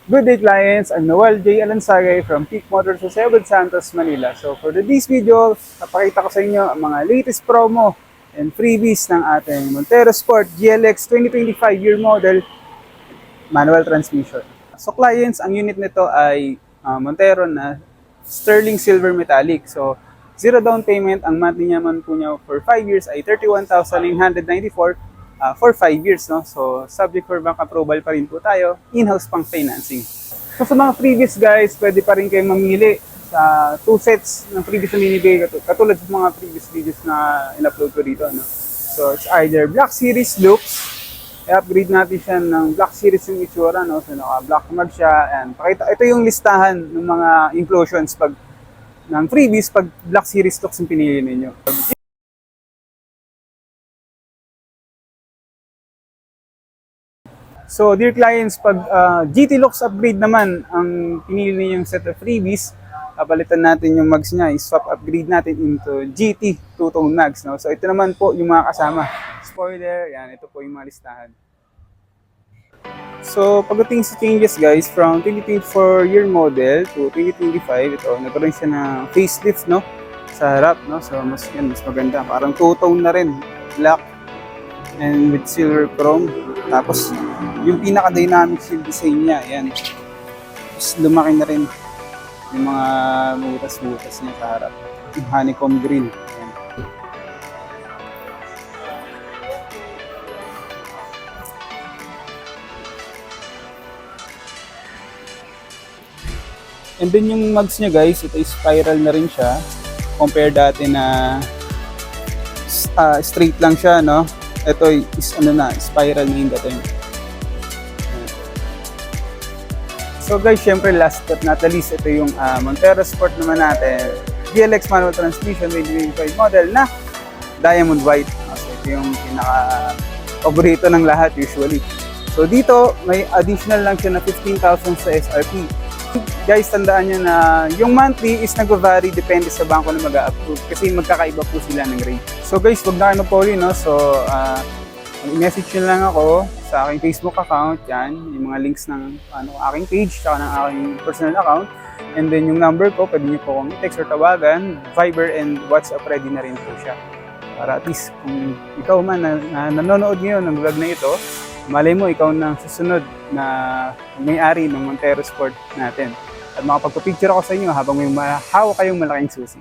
Good day clients, I'm Noel J. Alansagay from Peak Motors sa Sebud Santos, Manila. So for today's video, napakita ko sa inyo ang mga latest promo and freebies ng ating Montero Sport GLX 2025 year model manual transmission. So clients, ang unit nito ay Montero na sterling silver metallic. So zero down payment, ang monthly naman po niya for 5 years ay 31,994 for 5 years. No? So, subject for bank approval pa rin po tayo, in-house pang financing. So, sa mga previous guys, pwede pa rin kayo mamili sa 2 sets ng previous na minibigay, katulad sa mga previous videos na in-upload ko dito. No? So, it's either Black Series looks, i-upgrade natin siya ng Black Series yung itsura, no? So, naka-black mag siya, and pakita, ito yung listahan ng mga inclusions pag ng freebies pag Black Series looks yung pinili ninyo. So, dear clients, pag GT Lux upgrade naman ang pinili ninyong set of freebies, palitan natin yung mags niya, i-swap upgrade natin into GT two-tone mags. No? So, ito naman po yung mga kasama. Spoiler, yan, ito po yung mga listahan. So, pagdating sa changes guys, from 2024 year model to 2025, ito, nagkaroon siya ng facelift, no? Sa harap, no? So, mas maganda. Parang two-tone na rin. Black and with silver chrome. Tapos, yung pinaka-dynamic shield design niya, ayan. Tapos, lumaki na rin yung mga butas-butas niya sa harap. Yung honeycomb green. Ayan. And then yung mags niya guys, ito is spiral na rin siya. Compare dati na straight lang siya, no? Ito is spiral na yung dating. So guys, syempre last but not the least, ito yung Montero Sport naman natin. GLX manual transmission 2025 model na diamond white. So ito yung pinaka-paborito ng lahat usually. So dito, may additional lang siya na 15,000 sa SRP. Guys, tandaan nyo na yung monthly is nag-vary depende sa bangko na mag-a-approve kasi magkakaiba po sila ng rate. So guys, wag na kayo mag-poly, no? So, message nyo lang ako sa aking Facebook account, yan, yung mga links ng aking page, saka ng aking personal account. And then yung number ko, pwede nyo po akong text or tawagan, Viber and WhatsApp ready na rin po siya. Para at least kung ikaw man na nanonood ngayon ng vlog na ito, malay mo, ikaw na susunod na may-ari ng Montero Sport natin. At makapagpapicture ako sa inyo habang may hawak kayong malaking susi.